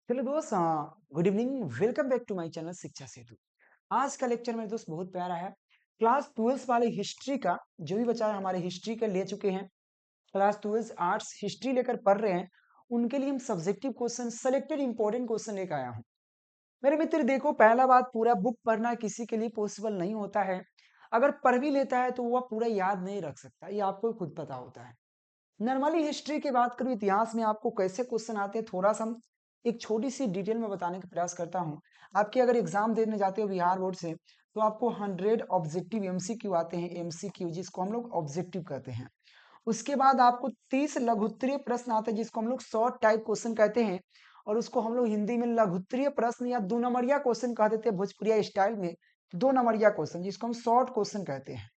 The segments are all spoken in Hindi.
चलो दोस्त, good evening. Welcome back to my channel Shiksha Setu. आज का लेक्चर मेरे दोस्त बहुत प्यारा है। क्लास 12 वाले हिस्ट्री का जो भी बच्चा हमारे हिस्ट्री का ले चुके हैं, क्लास 12 आर्ट्स हिस्ट्री लेकर पढ़ रहे हैं, उनके लिए हम subjective question selected important question लेकर आया हूँ। मेरे मित्र देखो, पहला बात, पूरा बुक पढ़ना किसी के लिए पॉसिबल नहीं होता है। अगर पढ़ भी लेता है तो वह पूरा याद नहीं रख सकता, ये आपको खुद पता होता है। नॉर्मली हिस्ट्री की बात करूं, इतिहास में आपको कैसे क्वेश्चन आते हैं, थोड़ा सा हम एक छोटी सी डिटेल में बताने का प्रयास करता हूं। आपके अगर एग्जाम देने जाते हो बिहार बोर्ड से, तो आपको 100 ऑब्जेक्टिव एमसीक्यू आते हैं, एमसीक्यू जिसको हम लोग ऑब्जेक्टिव कहते हैं। उसके बाद आपको 30 लघुत्तरीय प्रश्न आते हैं, जिसको हम लोग शॉर्ट टाइप क्वेश्चन कहते हैं, और उसको हम लोग हिंदी में लघुत्तरीय प्रश्न या 2 नंबरिया क्वेश्चन कह देते हैं, भोजपुरिया स्टाइल में 2 नंबरिया क्वेश्चन, जिसको हम शॉर्ट क्वेश्चन कहते हैं।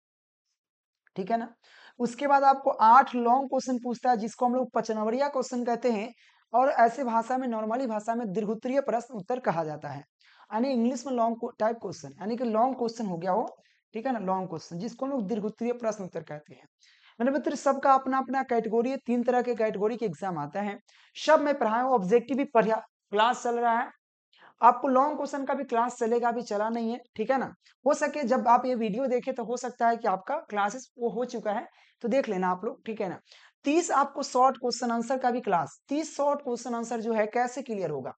ठीक है ना। उसके बाद आपको 8 लॉन्ग क्वेश्चन पूछता है, जिसको हम लोग 5 नंबरिया क्वेश्चन कहते हैं, और ऐसे भाषा में, नॉर्मली भाषा में दीर्घोत्तरीय प्रश्न उत्तर कहा जाता है। यानी इंग्लिश में लॉन्ग टाइप क्वेश्चन, यानी कि लॉन्ग क्वेश्चन हो गया वो। ठीक है ना, लॉन्ग क्वेश्चन जिसको हम लोग दीर्घोत्तरीय प्रश्न उत्तर कहते हैं। मेरे मित्र, सबका अपना अपना कैटेगरी है, 3 तरह के कैटेगरी के एग्जाम आता है। सब में पढ़ाया हूं, ऑब्जेक्टिव भी पढ़ा, क्लास चल रहा है। आपको लॉन्ग क्वेश्चन का भी क्लास चलेगा, अभी चला नहीं है। ठीक है ना। हो सके जब आप ये वीडियो देखें तो हो सकता है कि आपका क्लासेस वो हो चुका है, तो देख लेना आप लोग। ठीक है ना। 30 आपको शॉर्ट क्वेश्चन आंसर का भी क्लास, 30 शॉर्ट क्वेश्चन आंसर जो है कैसे क्लियर होगा।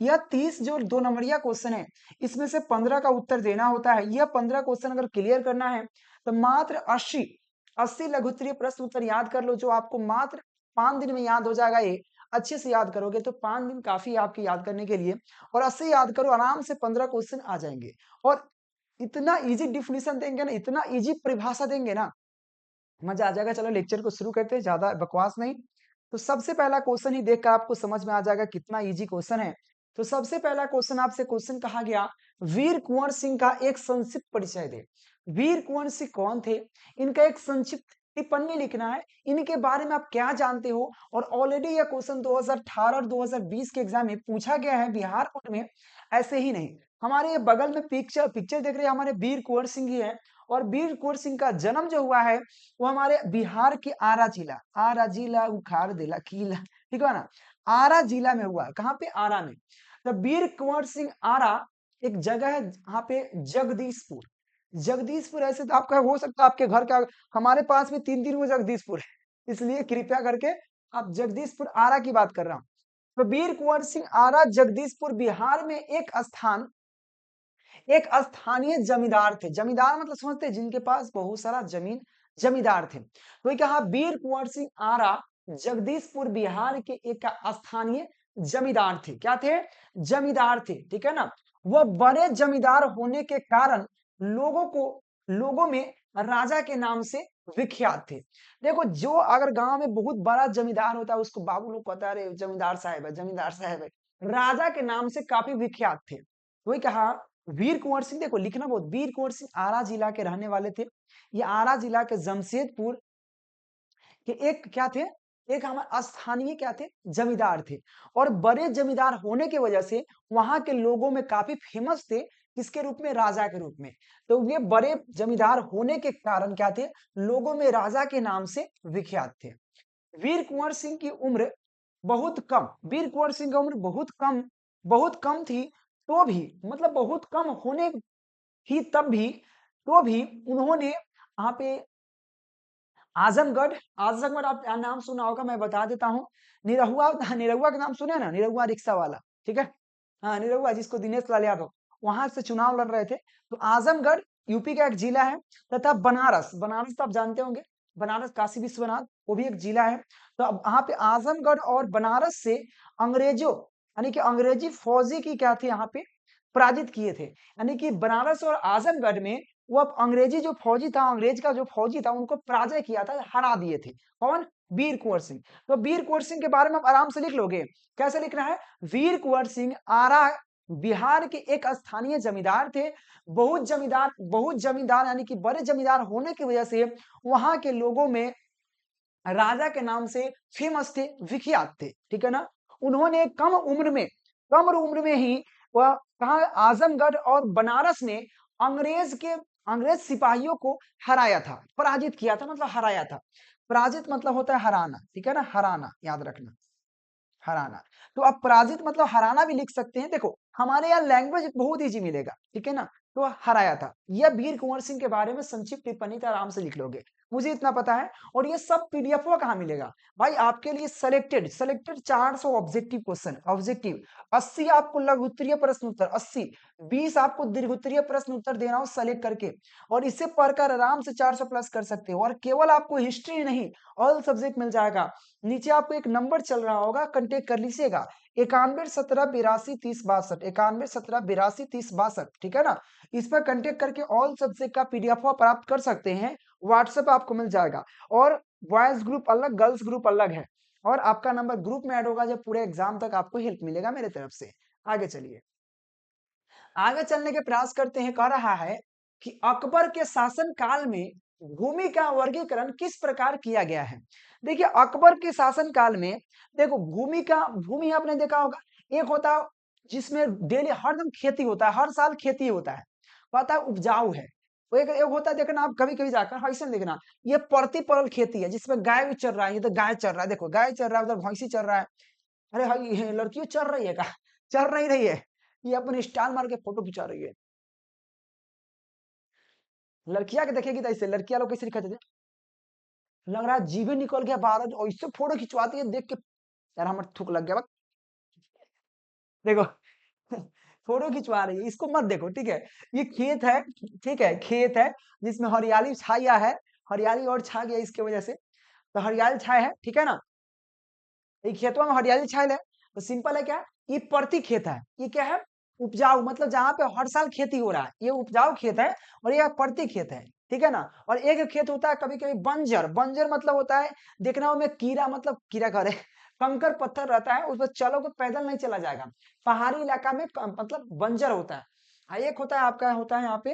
यह 30 जो 2 नंबरिया क्वेश्चन है, इसमें से 15 का उत्तर देना होता है। यह 15 क्वेश्चन अगर क्लियर करना है तो मात्र 80 लघुत्तरीय प्रश्न उत्तर याद कर लो, जो आपको मात्र 5 दिन में याद हो जाएगा। ये अच्छे से याद करोगे तो 5 दिन काफी है आपके याद करने के लिए। और 80 याद करो, आराम से 15 क्वेश्चन आ जाएंगे। और इतना इजी डिफिनेशन देंगे ना, इतना इजी परिभाषा देंगे ना, मजा आ जाएगा। चलो लेक्चर को शुरू करते हैं, ज्यादा बकवास नहीं। तो सबसे पहला क्वेश्चन ही देखकर आपको समझ में आ जाएगा कितना इजी क्वेश्चन है। तो सबसे पहला क्वेश्चन आपसे क्वेश्चन कहा गया, वीर कुंवर सिंह का एक संक्षिप्त परिचय दे। वीर कुंवर सिंह कौन थे, इनका एक संक्षिप्त टिप्पणी लिखना है। इनके बारे में आप क्या जानते हो। और ऑलरेडी यह क्वेश्चन 2018 और 2020 के एग्जाम में पूछा गया है बिहार बोर्ड में। ऐसे ही नहीं, हमारे ये बगल में पिक्चर पिक्चर देख रहे हैं, हमारे वीर कुंवर सिंह ही है। और वीर कुंवर सिंह का जन्म जो हुआ है, वो हमारे बिहार के आरा जिला उखाड़ दिला किला, ठीक है ना। आरा जिला में हुआ, कहाँ पे, आरा में। तो वीर कुंवर सिंह आरा एक जगह है, यहाँ पे जगदीशपुर। जगदीशपुर ऐसे तो आपका हो सकता है आपके घर का, हमारे पास में 3 वो जगदीशपुर है, इसलिए कृपया करके आप जगदीशपुर आरा की बात कर रहा हूं। तो वीर कुंवर सिंह आरा जगदीशपुर बिहार में एक स्थानीय जमींदार थे। जमींदार मतलब समझते हैं, जिनके पास बहुत सारा जमीन, जमींदार थे। तो ये कहा, वीर कुंवर सिंह आरा जगदीशपुर बिहार के एक स्थानीय जमींदार थे। क्या थे, जमींदार थे। ठीक है ना। वह बड़े जमींदार होने के कारण लोगों में राजा के नाम से विख्यात थे। देखो, जो अगर गांव में बहुत बड़ा जमींदार होता है, उसको बाबू लोग कहता है, अरे जमींदार साहब है, जमींदार साहब है। राजा के नाम से काफी विख्यात थे। वही कहा, वीर कुंवर सिंह, देखो लिखना बहुत, वीर कुंवर सिंह आरा जिला के रहने वाले थे। ये आरा जिला के जमशेदपुर के एक क्या थे, एक हमारे स्थानीय क्या थे, जमींदार थे। और बड़े जमींदार होने की वजह से वहां के लोगों में काफी फेमस थे। किसके रूप में, राजा के रूप में। तो ये बड़े जमींदार होने के कारण क्या थे, लोगों में राजा के नाम से विख्यात थे। वीर कुंवर सिंह की उम्र बहुत कम, वीर कुंवर सिंह की उम्र बहुत कम थी। तो भी, मतलब बहुत कम होने ही, तब भी, तो भी उन्होंने यहाँ पे आजमगढ़, आजमगढ़ आप नाम सुना होगा, मैं बता देता हूँ। निरहुआ, निरहुआ का नाम सुने ना, निरहुआ रिक्शा वाला। ठीक है। हाँ, निरहुआ, जिसको दिनेश लाल यादव वहां से चुनाव लड़ रहे थे। तो आजमगढ़ यूपी का एक जिला है। तथा बनारस, बनारस तो आप जानते होंगे, बनारस काशी विश्वनाथ, वो भी एक जिला है। तो अब यहाँ पे आजमगढ़ और बनारस से अंग्रेजों, यानी कि अंग्रेजी फौजी की क्या थी, यहाँ पे पराजित किए थे। यानी कि बनारस और आजमगढ़ में वो अब अंग्रेजी जो फौजी था, अंग्रेज का जो फौजी था, उनको पराजय किया था, हरा दिए थे। कौन, वीर कुंवर सिंह। तो वीर कुंवर सिंह के बारे में आप आराम से लिख लोगे। कैसे लिखना है, वीर कुंवर सिंह आरा बिहार के एक स्थानीय जमींदार थे। बहुत जमींदार यानी कि बड़े जमींदार होने की वजह से वहां के लोगों में राजा के नाम से फेमस थे, विख्यात थे। ठीक है ना। उन्होंने कम उम्र में ही वह कहा, आजमगढ़ और बनारस में अंग्रेज सिपाहियों को हराया था, पराजित किया था, मतलब हराया था। पराजित मतलब होता है हराना। ठीक है ना, हराना याद रखना, हराना। तो आप पराजित मतलब हराना भी लिख सकते हैं। देखो हमारे यहाँ लैंग्वेज बहुत इजी मिलेगा, ठीक है ना। तो हराया था, यह वीर कुंवर सिंह के बारे में संक्षिप्त टिप्पणी था, आराम से लिख लोगे, मुझे इतना पता है। और ये सब पीडीएफ कहाँ मिलेगा भाई, आपके लिए selected selected 400 objective question, objective 80 आपको लघु उत्तरीय प्रश्न उत्तर, 80 20 आपको दीर्घ उत्तरीय प्रश्न उत्तर देना हो सेलेक्ट करके, और इसे पढ़कर आराम से 400 प्लस कर सकते हो। और केवल आपको हिस्ट्री नहीं, ऑल सब्जेक्ट मिल जाएगा। नीचे आपको एक नंबर चल रहा होगा, कांटेक्ट कर लीजिएगा, 91 17 82 30 62, 91 17 82 30 62, ठीक है ना। इस पर कांटेक्ट करके ऑल सब्जेक्ट का पीडीएफ प्राप्त कर सकते हैं, व्हाट्सएप आपको मिल जाएगा। और बॉयज ग्रुप अलग, गर्ल्स ग्रुप अलग है, और आपका नंबर ग्रुप में ऐड होगा जब पूरे एग्जाम तक आपको हेल्प मिलेगा मेरे तरफ से। आगे चलिए, आगे चलने के प्रयास करते हैं। कह रहा है कि अकबर के शासन काल में भूमि का वर्गीकरण किस प्रकार किया गया है। देखिए अकबर के शासन काल में, देखो भूमि का, भूमि आपने देखा होगा, एक होता है जिसमें डेली हरदम खेती होता है, हर साल खेती होता है, पता है उपजाऊ है। वो एक होता है, देखना आप कभी कभी जाकर ऐसा देखना, ये प्रतिपरल खेती है जिसमें गाय चल रहा है, ये तो गाय चल रहा है, देखो गाय चल रहा है, उधर भैंसी चल रहा है। अरे भाई ये लड़कियों चल रही है का, चल नहीं रही है, ये अपने स्टाइल मार के फोटो खिंचा रही है। लड़कियां के देखेगी तो ऐसे, लड़कियां लोग कैसे दिखाते थे, लग रहा है जीवे निकल गया बाहर, और इससे फोटो खिंचवाती है देख के, यार हमारे थूक लग गया बस। देखो फोटो खिंचवा रही है, इसको मत देखो, ठीक है। ये खेत है, ठीक है, खेत है जिसमें हरियाली छाया है, हरियाली और छा गया इसके वजह से, तो हरियाली छाया है, ठीक है ना। ये खेतों में हरियाली छायल है, तो सिंपल है क्या, ये प्रति खेत है, ये क्या है, उपजाऊ, मतलब जहां पे हर साल खेती हो रहा है, ये उपजाऊ खेत है, और ये प्रति खेत है, ठीक है ना। और एक खेत होता है कभी कभी बंजर, बंजर मतलब होता है देखना में कीड़ा, मतलब कीड़ा करे कंकर पत्थर रहता है, उस पर चलोगे पैदल नहीं चला जाएगा, पहाड़ी इलाका में मतलब बंजर होता है। एक होता है आपका, होता है यहाँ पे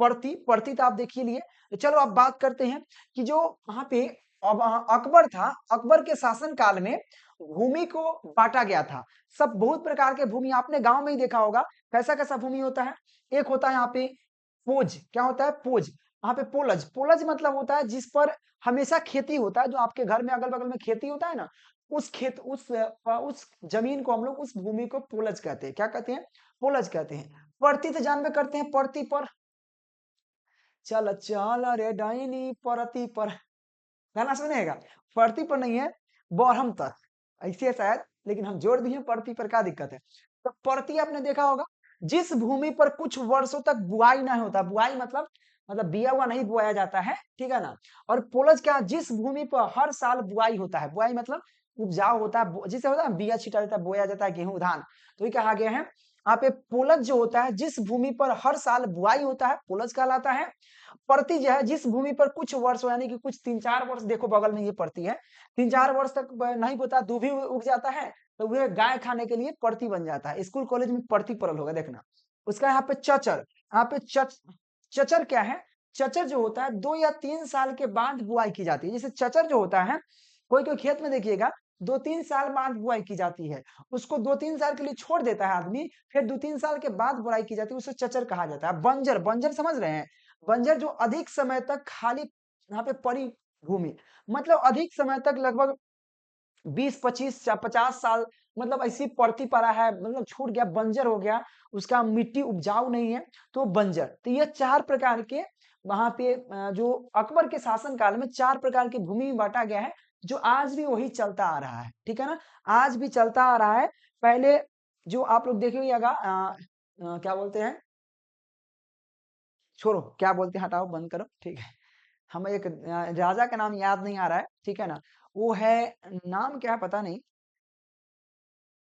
प्रति, प्रति तो आप देखिए लिए। तो चलो अब बात करते हैं कि जो वहां पे अब अकबर था, अकबर के शासन काल में भूमि को बांटा गया था। सब बहुत प्रकार के भूमि आपने गांव में ही देखा होगा, कैसा कैसा भूमि होता है। एक होता है यहाँ पे पोज, क्या होता है पोज, यहाँ पे पोलज, पोलज मतलब होता है जिस पर हमेशा खेती होता है, जो आपके घर में अगल बगल में खेती होता है ना, उस खेत उस जमीन को हम लोग, उस भूमि को पोलज कहते हैं। क्या कहते हैं, पोलज कहते हैं। परती तो जानबे करते हैं, परती पर चल चल रे डाइनी परती पर, गाना सुनेगा, परती पर नहीं है, बरहम तक ऐसे है शायद, लेकिन हम जोड़ दिए परती पर, क्या दिक्कत है। तो परती आपने देखा होगा, जिस भूमि पर कुछ वर्षों तक बुआई नहीं होता, बुआई मतलब बिया हुआ नहीं बोया जाता है, ठीक है ना। और पोलज क्या, जिस भूमि पर हर साल बुआई होता है, बुआई मतलब उपजाऊ होता है, जिसे होता है बिया छिटा जाता है, बोया जाता है गेहूं धान, तो ये कहा गया है यहाँ पे पोलज जो होता है, जिस भूमि पर हर साल बुआई होता है, पोलज कहलाता है। प्रति जो है, जिस भूमि पर कुछ वर्ष यानी कि कुछ 3-4 वर्ष, देखो बगल में ये प्रति है, 3-4 वर्ष तक नहीं होता, दूभी उग जाता है, तो वह गाय खाने के लिए प्रति बन जाता है। स्कूल कॉलेज में प्रति परल होगा देखना। उसका यहाँ पे चचर, यहाँ पे चचर क्या है, चचर जो होता है 2 या 3 साल के बाद बुआई की जाती है। जैसे चचर जो होता है, कोई कोई खेत में देखिएगा 2-3 साल बाद बुआई की जाती है, उसको 2-3 साल के लिए छोड़ देता है आदमी, फिर 2-3 साल के बाद बुआई की जाती है, उसे चचर कहा जाता है। बंजर, बंजर समझ रहे हैं, बंजर जो अधिक समय तक खाली यहाँ पे पड़ी भूमि, मतलब अधिक समय तक लगभग 20-25 या 50 साल, मतलब ऐसी पड़ती पड़ा है, मतलब छूट गया, बंजर हो गया, उसका मिट्टी उपजाऊ नहीं है, तो बंजर। तो ये 4 प्रकार के वहां पे जो अकबर के शासन काल में 4 प्रकार की भूमि में बांटा गया है, जो आज भी वही चलता आ रहा है, ठीक है ना, आज भी चलता आ रहा है। पहले जो आप लोग देखिएगा क्या बोलते हैं, छोड़ो क्या बोलते हैं, हटाओ बंद करो, ठीक है। हमें एक राजा का नाम याद नहीं आ रहा है, ठीक है ना, वो है, नाम क्या है पता नहीं,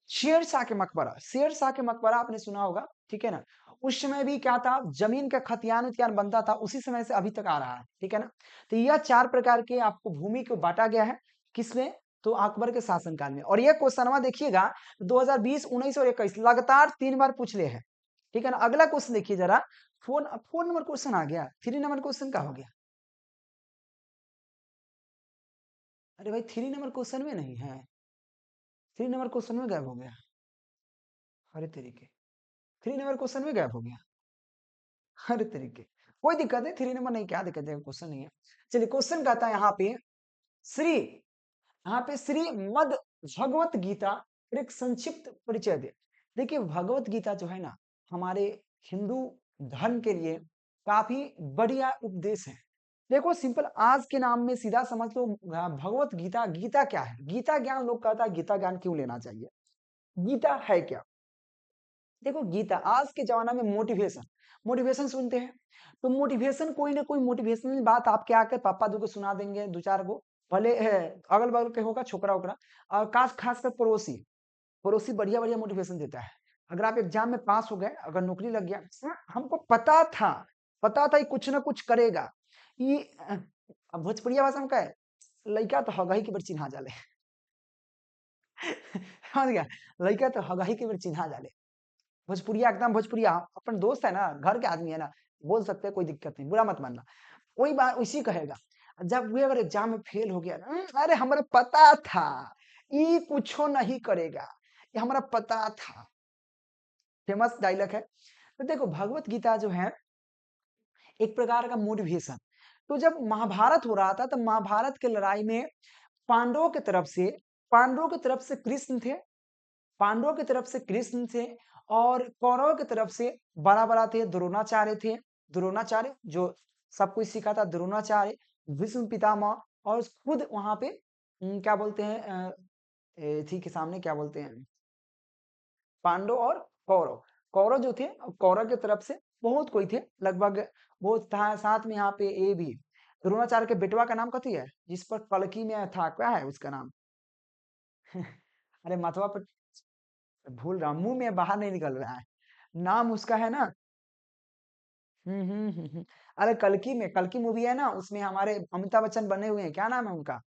शेर शाह के मकबरा, शेर शाह के मकबरा आपने सुना होगा, ठीक है ना। उस समय भी क्या था, जमीन का खतियान उतियान बनता था, उसी समय से अभी तक आ रहा है, ठीक है ना। तो यह 4 प्रकार के आपको भूमि को बांटा गया है, किसमें, तो अकबर के शासनकाल में। और ये क्वेश्चन देखिएगा 2020, 19 और 21 लगातार 3 बार पूछ ले है, ठीक है ना। अगला क्वेश्चन देखिए जरा, 4 नंबर क्वेश्चन आ गया, 3 नंबर क्वेश्चन का हो गया, अरे भाई 3 नंबर क्वेश्चन में नहीं है, 3 नंबर क्वेश्चन में गायब हो गया, अरे तरीके, 3 नंबर क्वेश्चन में गायब हो गया, अरे तरीके। कोई दिक्कत है, 3 नंबर नहीं, क्या दिक्कत है, क्वेश्चन नहीं है। चलिए क्वेश्चन कहता है यहाँ पे, श्री, यहाँ पे श्री मद भगवत गीता और एक संक्षिप्त परिचय दे। देखिए भगवत गीता जो है ना हमारे हिंदू धर्म के लिए काफी बढ़िया उपदेश है। देखो सिंपल आज के नाम में सीधा समझ लो भगवत गीता, गीता क्या है? गीता ज्ञान लोग कहता है गीता ज्ञान क्यों लेना चाहिए? गीता है क्या? देखो गीता आज के जमाना में मोटिवेशन मोटिवेशन सुनते हैं तो मोटिवेशन कोई ना कोई मोटिवेशनल बात आपके आकर पापा दो को सुना देंगे दो चार को भले अगल बगल के होगा छोकरा ओकरा और खासकर पड़ोसी पड़ोसी बढ़िया बढ़िया मोटिवेशन देता है। अगर आप एग्जाम में पास हो गए अगर नौकरी लग गया हमको पता था ये कुछ ना कुछ करेगा ये अब भोजपुरिया भाषा में क्या है लड़का तो हगाही के बेर चिन्हा जाले समझ गया लड़का तो हगाही के बेर चिन्हा जाले भोजपुरिया एकदम भोजपुरिया अपन दोस्त है ना घर के आदमी है ना बोल सकते हैं कोई दिक्कत नहीं बुरा मत मानना वही बात उसी कहेगा जब वे अगर एग्जाम में फेल हो गया अरे हमारा पता था ये कुछ नहीं करेगा ये हमारा पता था फेमस डायलॉग है। तो देखो भगवत गीता जो है एक प्रकार का मोटिवेशन। तो जब महाभारत हो रहा था तब महाभारत की लड़ाई में पांडवों की तरफ से पांडवों की तरफ से कृष्ण थे पांडवों की तरफ से कृष्ण थे और कौरवों की तरफ से बड़ा बड़ा थे द्रोणाचार्य जो सब कुछ सीखा था द्रोणाचार्य भीष्म पितामह और खुद वहां पे क्या बोलते हैं थी के सामने क्या बोलते हैं पांडव और कौरव कौरव जो थे कौरव की तरफ से बहुत कोई थे लगभग वो था साथ में यहाँ पे ये भी द्रोणाचार्य के बेटवा का नाम कथी है जिस पर कलकी में था क्या है उसका नाम अरे माथवा पर भूल रहा हूँ मुंह में बाहर नहीं निकल रहा है नाम उसका है ना अरे कल्कि में कल्कि मूवी है ना उसमें हमारे अमिताभ बच्चन बने हुए हैं क्या नाम है उनका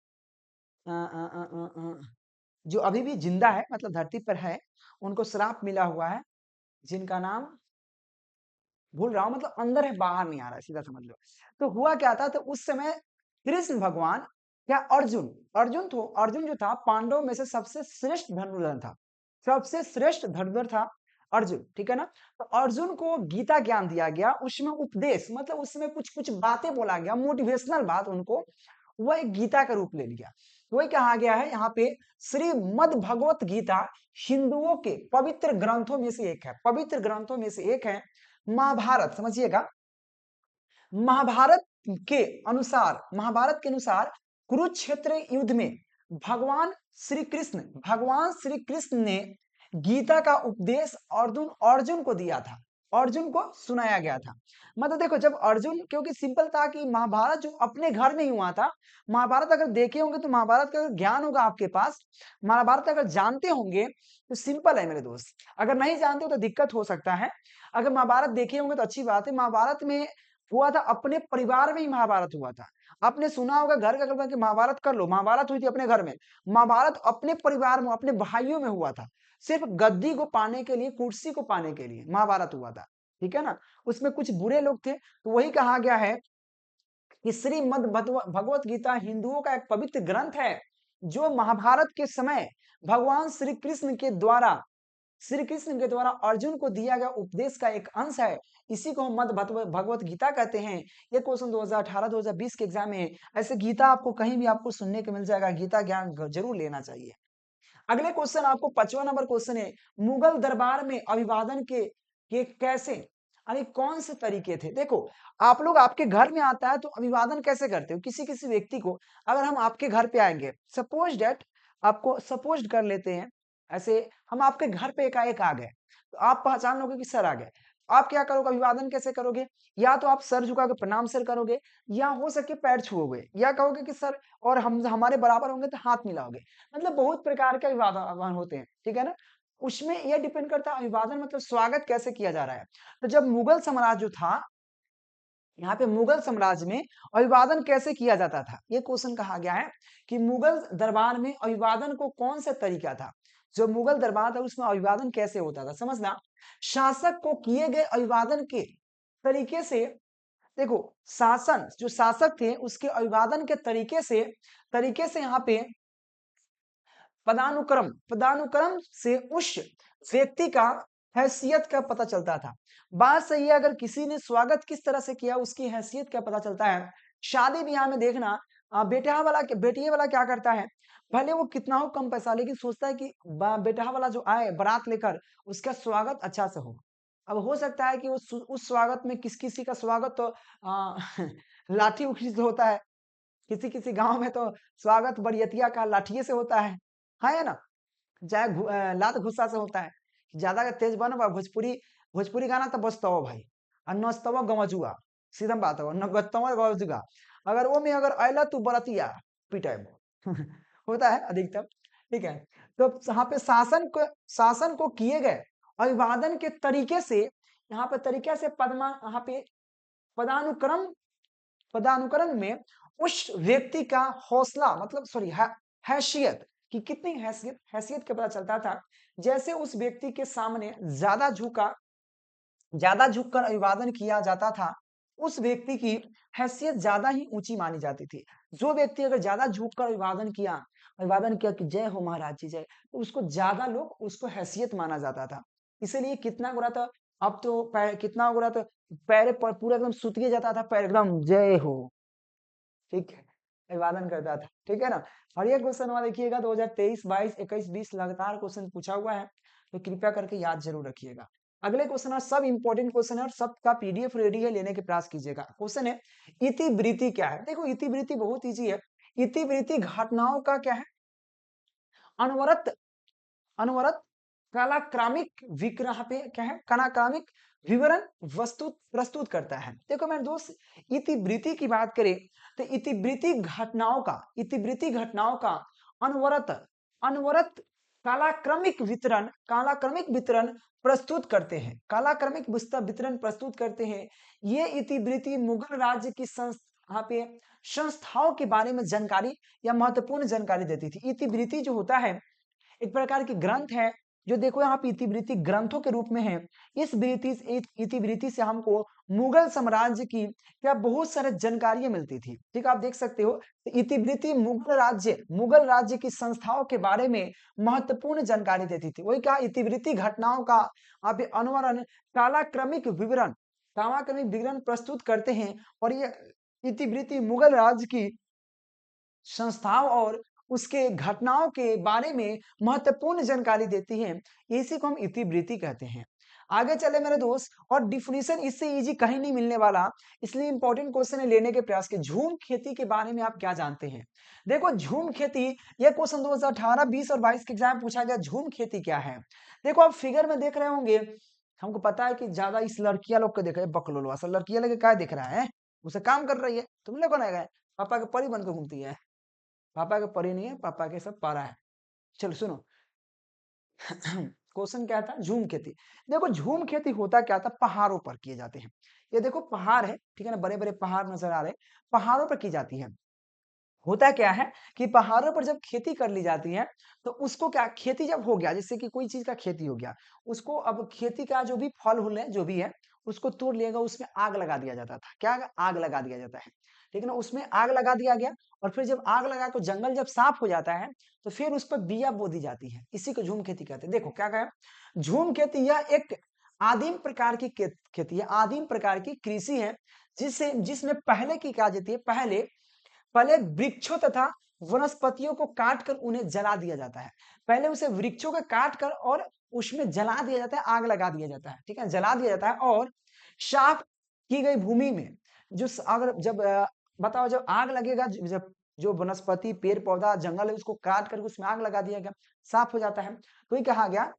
जो अभी भी जिंदा है मतलब धरती पर है उनको श्राप मिला हुआ है जिनका नाम भूल रहा हूँ मतलब अंदर है बाहर नहीं आ रहा है सीधा समझ लो। तो हुआ क्या था तो उस समय कृष्ण भगवान क्या अर्जुन अर्जुन जो था पांडव में से सबसे श्रेष्ठ धनुर्धर था सबसे श्रेष्ठ धनुर्धर था अर्जुन ठीक है ना। तो अर्जुन को गीता ज्ञान दिया गया उसमें उपदेश मतलब उसमें कुछ कुछ बातें बोला गया मोटिवेशनल बात उनको वह एक गीता का रूप ले लिया। वही कहा गया है यहाँ पे श्रीमद् भगवत गीता हिंदुओं के पवित्र ग्रंथों में से एक है पवित्र ग्रंथों में से एक है। महाभारत समझिएगा महाभारत महाभारत के अनुसार कुरुक्षेत्र युद्ध में भगवान श्री कृष्ण ने गीता का उपदेश अर्जुन को दिया था अर्जुन को सुनाया गया था। मतलब देखो जब अर्जुन क्योंकि सिंपल था कि महाभारत जो अपने घर में ही हुआ था महाभारत अगर देखे होंगे तो महाभारत का ज्ञान होगा आपके पास महाभारत अगर जानते होंगे तो सिंपल है मेरे दोस्त अगर नहीं जानते हो तो दिक्कत हो सकता है। अगर महाभारत देखे होंगे तो अच्छी बात है महाभारत में हुआ था अपने परिवार में ही महाभारत हुआ था। आपने सुना होगा घर का अगर महाभारत कर लो महाभारत हुई थी अपने घर में महाभारत अपने परिवार में अपने भाइयों में हुआ था सिर्फ गद्दी को पाने के लिए कुर्सी को पाने के लिए महाभारत हुआ था ठीक है ना। उसमें कुछ बुरे लोग थे तो वही कहा गया है कि श्रीमद् भगवत गीता हिंदुओं का एक पवित्र ग्रंथ है जो महाभारत के समय भगवान श्री कृष्ण के द्वारा अर्जुन को दिया गया उपदेश का एक अंश है। इसी को हम मद भगवत गीता कहते हैं। ये क्वेश्चन 2018-2020 के एग्जाम में ऐसे गीता आपको कहीं भी आपको सुनने को मिल जाएगा गीता ज्ञान जरूर लेना चाहिए। अगले क्वेश्चन आपको 5वां नंबर क्वेश्चन है मुगल दरबार में अभिवादन के कैसे अरे कौन से तरीके थे। देखो आप लोग आपके घर में आता है तो अभिवादन कैसे करते हो किसी किसी व्यक्ति को अगर हम आपके घर पे आएंगे सपोज डेट आपको सपोज कर लेते हैं ऐसे हम आपके घर पे एकाएक आ गए तो आप पहचान लोगे कि सर आ गए आप क्या करोगे अभिवादन कैसे करोगे या तो आप सर झुका के प्रणाम सर करोगे या हो सके पैर छुओगे या कहोगे कि सर और हम हमारे बराबर होंगे तो हाथ मिलाओगे मतलब बहुत प्रकार के अभिवादन होते हैं ठीक है ना। उसमें यह डिपेंड करता है अभिवादन मतलब स्वागत कैसे किया जा रहा है। तो जब मुगल साम्राज्य जो था यहाँ पे मुगल साम्राज्य में अभिवादन कैसे किया जाता था ये क्वेश्चन कहा गया है कि मुगल दरबार में अभिवादन को कौन सा तरीका था जो मुगल दरबार था उसमें अभिवादन कैसे होता था समझना। शासक को किए गए अभिवादन के तरीके से देखो शासन जो शासक थे उसके अभिवादन के तरीके से यहाँ पे पदानुक्रम से उस व्यक्ति का हैसियत का पता चलता था। बात सही है अगर किसी ने स्वागत किस तरह से किया उसकी हैसियत का पता चलता है। शादी ब्याह में देखना बेटिया वाला क्या करता है, भले वो कितना हो कम पैसा, लेकिन सोचता है कि बेटा वाला जो आए बारात लेकर, उसका स्वागत अच्छा से हो। अब हो सकता है कि उस स्वागत में किसी का स्वागत तो लाठी उठी से होता है, किसी किसी गांव में तो स्वागत बरियतिया का लाठिए से होता है ना, चाहे लात घुस्सा से होता है। ज्यादा तेज बन भोजपुरी भोजपुरी गाना तो बजतव भाई, और नचतव गमजुआ, सीधा बात हो, न गजतव गमजुआ, अगर वो में अगर अला तू बरतिया पिटाइबो होता है अधिकतम। ठीक है, तो यहाँ पे शासन को किए गए अभिवादन के तरीके से, यहाँ पे तरीके से यहाँ पे पदानुक्रम पदानुक्रम में उस व्यक्ति का हौसला, मतलब सॉरी हैसियत कि कितनी हैसियत का पता चलता था। जैसे उस व्यक्ति के सामने ज्यादा झुककर अभिवादन किया जाता था, उस व्यक्ति की हैसियत ज्यादा ही ऊंची मानी जाती थी। जो व्यक्ति अगर ज्यादा झुककर अभिवादन किया कि जय हो महाराज जी जय, तो उसको ज्यादा लोग उसको हैसियत माना जाता था। इसीलिए कितना गोरा था, अब तो कितना गोरा तो पैर पर पूरा एकदम सुतिए जाता था, पैर एकदम जय हो, ठीक है, अभिवादन करता था। ठीक है ना। और ये क्वेश्चन वहां देखिएगा 2023, 22, 21, 20 लगातार क्वेश्चन पूछा हुआ है, तो कृपया करके याद जरूर रखिएगा। अगले क्वेश्चन है, सब इंपॉर्टेंट क्वेश्चन है और सबका पीडीएफ रेडी है, लेने के प्रयास कीजिएगा। क्वेश्चन है इतिवृत्ति क्या है। देखो इतिवृत्ति बहुत इजी है। इतिवृत्ति घटनाओं का क्या है, अनवरत अनवरत कालाक्रमिक विग्रह पे क्या है, कालाक्रमिक विवरण वस्तु प्रस्तुत करता है। देखो मेरे दोस्त, इतिवृत्ति की बात करें तो इतिवृत्ति घटनाओं का अनवरत अनवरत कालाक्रमिक वितरण प्रस्तुत करते हैं, कालाक्रमिक वितरण प्रस्तुत करते हैं। ये इतिवृत्ति मुगल राज्य की यहाँ पे संस्थाओं के बारे में जानकारी या महत्वपूर्ण जानकारी देती थी। इतिवृत्ति जो होता है एक प्रकार की ग्रंथ है, जो देखो यहाँ पे इतिवृत्ति ग्रंथों के रूप में है। इतिवृत्ति से हमको मुगल साम्राज्य की क्या बहुत सारे जानकारियां मिलती थी। ठीक, आप देख सकते हो इतिवृत्ति मुगल राज्य की संस्थाओं के बारे में महत्वपूर्ण जानकारी देती थी। वही कहा, इतिवृत्ति घटनाओं का आप अनवरण कालाक्रमिक विवरण प्रस्तुत करते हैं, और ये इतिवृत्ति मुगल राज्य की संस्थाओं और उसके घटनाओं के बारे में महत्वपूर्ण जानकारी देती है। इसी को हम इतिवृत्ति कहते हैं। आगे चले मेरे दोस्त, और डिफिनीशन इससे इजी कहीं नहीं मिलने वाला, इसलिए इंपॉर्टेंट क्वेश्चन है, लेने के प्रयास के। झूम खेती के बारे में आप क्या जानते हैं। देखो झूम खेती, यह क्वेश्चन 2018, 20 और 22 के एग्जाम पूछा गया। झूम खेती क्या है। देखो आप फिगर में देख रहे होंगे, हमको पता है कि ज्यादा इस लड़कियां लोग को देख रहे हैं, बकलोलवा सा लड़कियां लोग क्या देख रहा है, उसे काम कर रही है, तुम लोग को नहीं गए, पापा के परी बनकर घूमती है। पापा का परी नहीं है, पापा के सब पारा है। चलो सुनो क्वेश्चन क्या था, झूम खेती। देखो झूम खेती होता क्या था, पहाड़ों पर किए जाते हैं। ये देखो पहाड़ है, ठीक है ना, बड़े बड़े पहाड़ नजर आ रहे हैं, पहाड़ों पर की जाती है। होता क्या है कि पहाड़ों पर जब खेती कर ली जाती है, तो उसको क्या, खेती जब हो गया, जैसे कि कोई चीज का खेती हो गया, उसको अब खेती का जो भी फल फूल है जो भी है, उसको तोड़ लिएगा, उसमें आग लगा दिया जाता था। क्या आग लगा दिया जाता है, ठीक है ना, उसमें आग लगा दिया गया। और फिर जब आग लगा तो जंगल जब साफ हो जाता है, तो फिर उस पर बिया बो दी जाती है। इसी को झूम खेती कहते हैं। देखो क्या कहा, झूम खेती यह एक आदिम प्रकार की खेती है, आदिम प्रकार की कृषि है, जिसमें पहले की क्या जाती है, पहले वृक्षों तथा वनस्पतियों को काटकर उन्हें जला दिया जाता है। पहले उसे वृक्षों को काटकर और उसमें जला दिया जाता है, आग लगा दिया जाता है, ठीक है, जला दिया जाता है। और साफ की गई भूमि में जो अगर जब बताओ, जब आग लगेगा, जब जो वनस्पति पेड़ पौधा जंगल है उसको काट कर उसमें आग लगा दिया गया, साफ हो जाता है। तो ये कहा गया,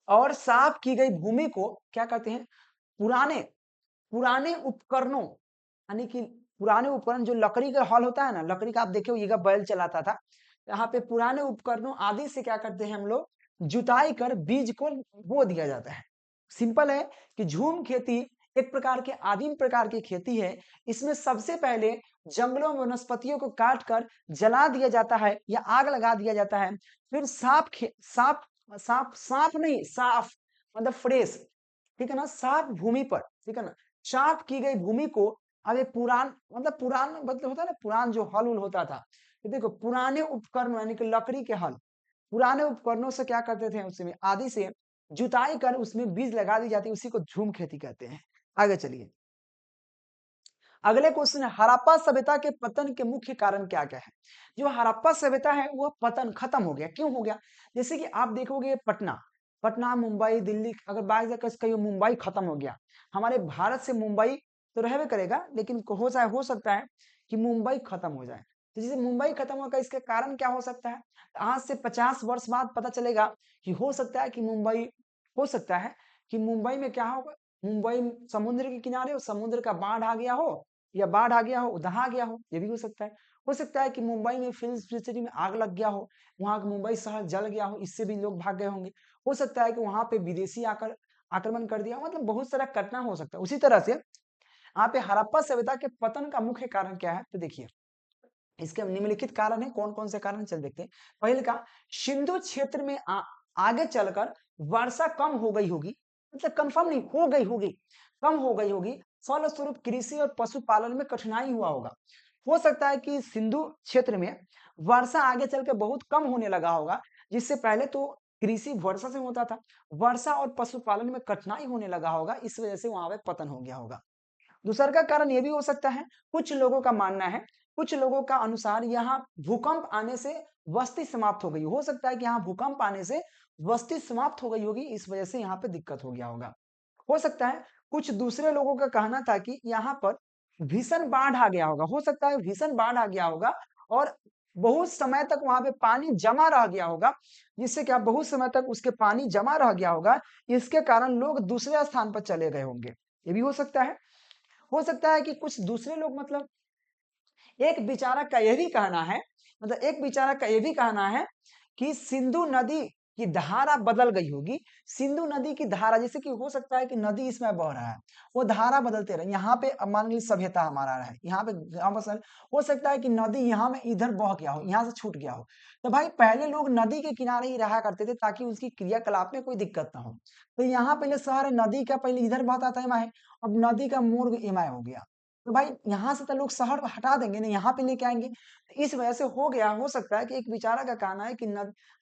और साफ की गई भूमि को क्या कहते हैं, पुराने पुराने उपकरणों, यानी कि पुराने उपकरण, जो लकड़ी का हल होता है ना, लकड़ी का आप देखे होइएगा, बैल चलाता था। यहाँ पे पुराने उपकरणों आदि से क्या करते हैं हम लोग, जुताई कर बीज को बो दिया जाता है। सिंपल है कि झूम खेती एक प्रकार के आदिम प्रकार की खेती है। इसमें सबसे पहले जंगलों में वनस्पतियों को काट कर जला दिया जाता है या आग लगा दिया जाता है। फिर साफ साफ साफ नहीं, साफ मतलब फ्रेश, ठीक है ना, साफ भूमि पर, ठीक है ना, साफ की गई भूमि को, अब एक पुरान मतलब होता है ना, पुरान जो हल उल होता था, तो देखो पुराने उपकरण यानी कि लकड़ी के हल, पुराने उपकरणों से क्या करते थे, उसमें आदि से जुताई कर उसमें बीज लगा दी जाती है, उसी को झूम खेती कहते हैं। आगे चलिए, अगले क्वेश्चन है, हड़प्पा सभ्यता के पतन के मुख्य कारण क्या क्या है? जो हड़प्पा सभ्यता है वह पतन खत्म हो गया, क्यों हो गया? जैसे कि आप देखोगे पटना, पटना, मुंबई, दिल्ली, अगर बाय कहीं मुंबई खत्म हो गया, हमारे भारत से मुंबई तो रहबे करेगा, लेकिन हो सकता है कि मुंबई खत्म हो जाए। तो जैसे मुंबई खत्म होगा, इसके कारण क्या हो सकता है? आज से 50 वर्ष बाद पता चलेगा कि हो सकता है कि हो सकता है कि मुंबई में क्या होगा, मुंबई समुद्र के किनारे हो, समुद्र का बाढ़ आ गया हो, या बाढ़ आ गया हो, दहा गया हो, ये भी हो सकता है। हो सकता है कि मुंबई में फिल्म सिटी में आग लग गया हो, वहां का मुंबई शहर जल गया हो, इससे भी लोग भाग गए होंगे। हो सकता है कि वहां पे विदेशी आकर आक्रमण कर दिया, मतलब बहुत सारा घटना हो सकता है। उसी तरह से यहाँ पे हड़प्पा सभ्यता के पतन का मुख्य कारण क्या है? तो देखिए, इसके निम्नलिखित कारण है, कौन कौन से कारण, चल देखते हैं। पहले का, सिंधु क्षेत्र में आगे चलकर वर्षा कम हो गई होगी, मतलब कंफर्म नहीं, हो गई कम हो गई होगी, फलस्वरूप कृषि और पशुपालन में कठिनाई हुआ होगा। हो सकता है कि सिंधु क्षेत्र में वर्षा आगे चलकर बहुत कम होने लगा होगा, जिससे पहले तो कृषि वर्षा से होता था, वर्षा और पशुपालन में कठिनाई होने लगा होगा, इस वजह से वहां पे पतन हो गया होगा। दूसरा का कारण ये भी हो सकता है, कुछ लोगों का मानना है, कुछ लोगों का अनुसार यहाँ भूकंप आने से बस्ती समाप्त हो गई, हो सकता है कि यहाँ भूकंप आने से बस्ती समाप्त हो गई होगी, इस वजह से यहाँ पे दिक्कत हो गया होगा। हो सकता है कुछ दूसरे लोगों का कहना था कि यहाँ पर भीषण बाढ़ आ गया होगा, हो सकता है भीषण बाढ़ आ गया होगा और बहुत समय तक वहां पे पानी जमा रह गया होगा, जिससे क्या बहुत समय तक उसके पानी जमा रह गया होगा, इसके कारण लोग दूसरे स्थान पर चले गए होंगे, ये भी हो सकता है। हो सकता है कि कुछ दूसरे लोग, मतलब एक विचारक का यह भी कहना है, मतलब एक विचारक का यह भी कहना है कि सिंधु नदी की धारा बदल गई होगी, सिंधु नदी की धारा, जैसे कि हो सकता है कि नदी इसमें बह रहा है, वो धारा बदलते रहे, यहाँ पे मान लीजिए सभ्यता हमारा है, यहाँ पे गांव बसल, हो सकता है कि नदी यहाँ में इधर बह गया हो, यहाँ से छूट गया हो। तो भाई पहले लोग नदी के किनारे ही रहा करते थे ताकि उसकी क्रियाकलाप में कोई दिक्कत ना हो। तो यहाँ पहले शहर है, नदी का पहले इधर बहता था एमा है, अब नदी का मोड़ एमा हो गया, तो भाई यहाँ से तो लोग शहर हटा देंगे ना, यहाँ पे लेके आएंगे, तो इस वजह से हो गया। हो सकता है कि एक विचारक का कहना है कि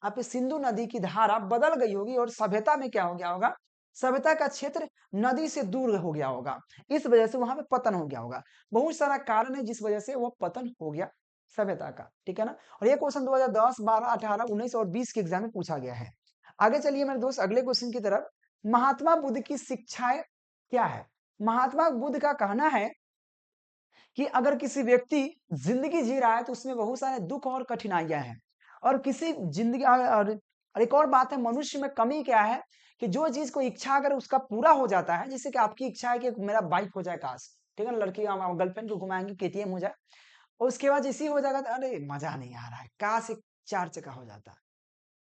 आप सिंधु नदी की धारा बदल गई होगी और सभ्यता में क्या हो गया होगा, सभ्यता का क्षेत्र नदी से दूर हो गया होगा, इस वजह से वहां पे पतन हो गया होगा। बहुत सारा कारण है जिस वजह से वो पतन हो गया सभ्यता का, ठीक है ना। और ये क्वेश्चन 2010, 12, 18, 19 और 20 के एग्जाम में पूछा गया है। आगे चलिए मेरे दोस्त अगले क्वेश्चन की तरफ। महात्मा बुद्ध की शिक्षाएं क्या है? महात्मा बुद्ध का कहना है कि अगर किसी व्यक्ति जिंदगी जी रहा है तो उसमें बहुत सारे दुख और कठिनाइयां हैं, और किसी जिंदगी और एक और बात है, मनुष्य में कमी क्या है कि जो चीज को इच्छा अगर उसका पूरा हो जाता है, जैसे कि आपकी इच्छा है कि मेरा बाइक हो जाए काश, ठीक है ना, लड़की गर्लफ्रेंड को घुमाएंगे केटीएम हो जाए, और उसके बाद इसी हो जाएगा तो अरे मजा नहीं आ रहा है, काश एक 4 चक्का हो जाता,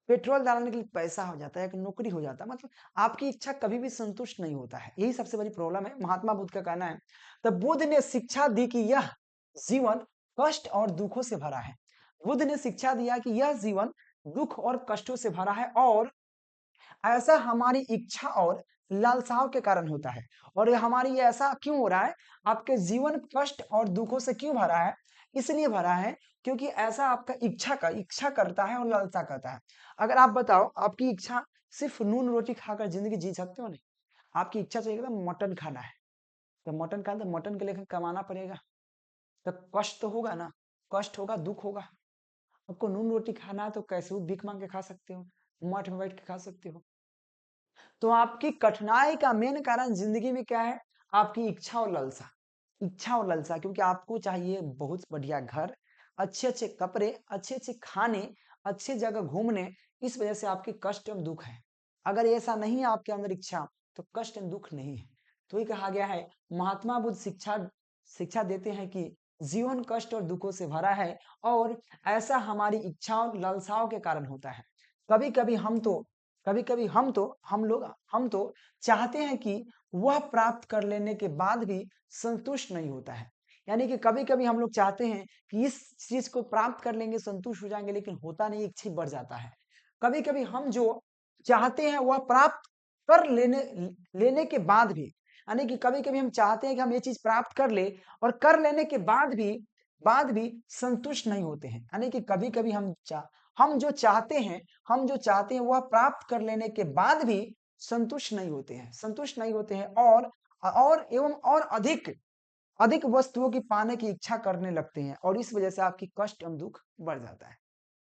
पेट्रोल डालने के लिए पैसा हो जाता है, एक नौकरी हो जाता है, मतलब आपकी इच्छा कभी भी संतुष्ट नहीं होता है, यही सबसे बड़ी प्रॉब्लम है। महात्मा बुद्ध का कहना है, तब बुद्ध ने शिक्षा दी कि यह जीवन कष्ट और दुखों से भरा है। बुद्ध ने शिक्षा दिया कि यह जीवन दुख और कष्टों से भरा है, और ऐसा हमारी इच्छा और लालसाओं के कारण होता है। और ये हमारी ऐसा क्यों हो रहा है, आपके जीवन कष्ट और दुखों से क्यों भरा है? इसलिए भरा है क्योंकि ऐसा आपका इच्छा करता है और लालसा करता है। अगर आप बताओ, आपकी इच्छा सिर्फ नून रोटी खाकर जिंदगी जी सकते हो? नहीं, आपकी इच्छा चाहिए था मटन खाना है, तो मटन खाना, तो मटन के लिए कमाना पड़ेगा, तो कष्ट तो होगा ना, कष्ट होगा, दुख होगा। आपको नून रोटी खाना है तो कैसे भी भीख मांग के खा सकते हो, मठ में बैठ के खा सकते हो। तो आपकी कठिनाई का मेन कारण जिंदगी में क्या है? आपकी इच्छा और लालसा, इच्छा और लालसा, क्योंकि आपको चाहिए बहुत बढ़िया घर, अच्छे अच्छे कपड़े, अच्छे अच्छे खाने, अच्छे जगह घूमने, इस वजह से आपके कष्ट और दुख है। अगर ऐसा नहीं है आपके अंदर इच्छा, तो कष्ट और दुख नहीं है। तो ये कहा गया है, महात्मा बुद्ध शिक्षा शिक्षा देते हैं कि जीवन कष्ट और दुखों से भरा है, और ऐसा हमारी इच्छा और लालसाओं के कारण होता है। कभी कभी हम तो कभी कभी हम तो चाहते हैं कि वह प्राप्त कर लेने के बाद भी संतुष्ट नहीं होता है। यानी कि कभी कभी हम लोग चाहते हैं कि इस चीज को प्राप्त कर लेंगे, संतुष्ट हो जाएंगे, लेकिन होता नहीं, इच्छा बढ़ जाता है। कभी कभी हम जो चाहते हैं वह प्राप्त कर लेने के बाद भी, यानी कि कभी कभी हम चाहते हैं कि हम ये चीज प्राप्त कर ले, और कर लेने के बाद भी संतुष्ट नहीं होते हैं। यानी कि कभी कभी हम जो चाहते हैं वह प्राप्त कर लेने के बाद भी संतुष्ट नहीं होते हैं, और एवं और अधिक अधिक वस्तुओं की पाने की इच्छा करने लगते हैं और इस वजह से आपकी कष्ट एवं दुख बढ़ जाता है।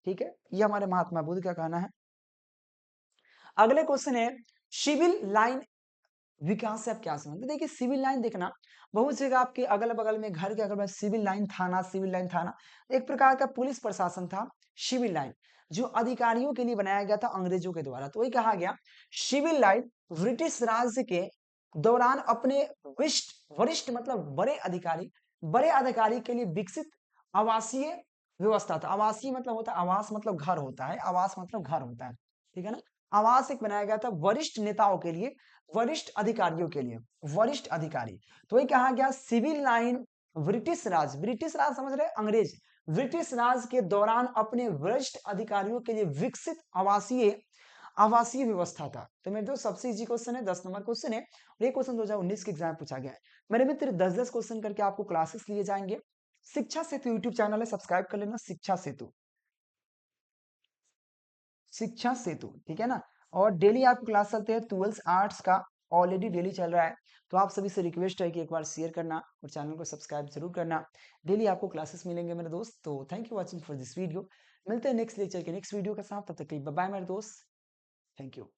ठीक है, ये हमारे महात्मा बुद्ध का कहना है। अगले क्वेश्चन है सिविल लाइन विकास से आप क्या समझते हैं? देखिए सिविल लाइन देखना, बहुत जगह आपके अगल बगल में, घर के अगल बगल सिविल लाइन थाना, सिविल लाइन थाना एक प्रकार का पुलिस प्रशासन था। सिविल लाइन जो अधिकारियों के लिए बनाया गया था अंग्रेजों के द्वारा, तो वही कहा गया सिविल लाइन ब्रिटिश राज्य के दौरान अपने वरिष्ठ वरिष्ठ मतलब बड़े अधिकारी के लिए विकसित आवासीय व्यवस्था था। आवासीय मतलब होता है, आवास मतलब घर होता है, आवास मतलब घर होता है, ठीक है ना। आवास एक बनाया गया था वरिष्ठ नेताओं के लिए, वरिष्ठ अधिकारियों के लिए, वरिष्ठ अधिकारी। तो वही कहा गया सिविल लाइन ब्रिटिश राज समझ रहे, अंग्रेज, ब्रिटिश राज के दौरान अपने वरिष्ठ अधिकारियों के लिए विकसित आवासीय आवासीय व्यवस्था था। तो मेरे दोस्त सबसे इजी क्वेश्चन है, 10 नंबर क्वेश्चन है और ये क्वेश्चन 2019 के एग्जाम में पूछा गया है। मेरे मित्र 10-10 क्वेश्चन करके आपको क्लासेस लिए जाएंगे। शिक्षा सेतु यूट्यूब चैनल है, सब्सक्राइब कर लेना, शिक्षा सेतु, शिक्षा सेतु, ठीक है ना। और डेली आपको क्लास चलते हैं, 12 आर्ट्स का ऑलरेडी डेली चल रहा है। तो आप सभी से रिक्वेस्ट है कि एक बार शेयर करना और चैनल को सब्सक्राइब जरूर करना। डेली आपको क्लासेस मिलेंगे मेरे दोस्त। तो thank you watching for this video. मिलते हैं नेक्स्ट लेक्चर के नेक्स्ट वीडियो के साथ, तब तक के लिए बाय बाय मेरे दोस्त, थैंक यू।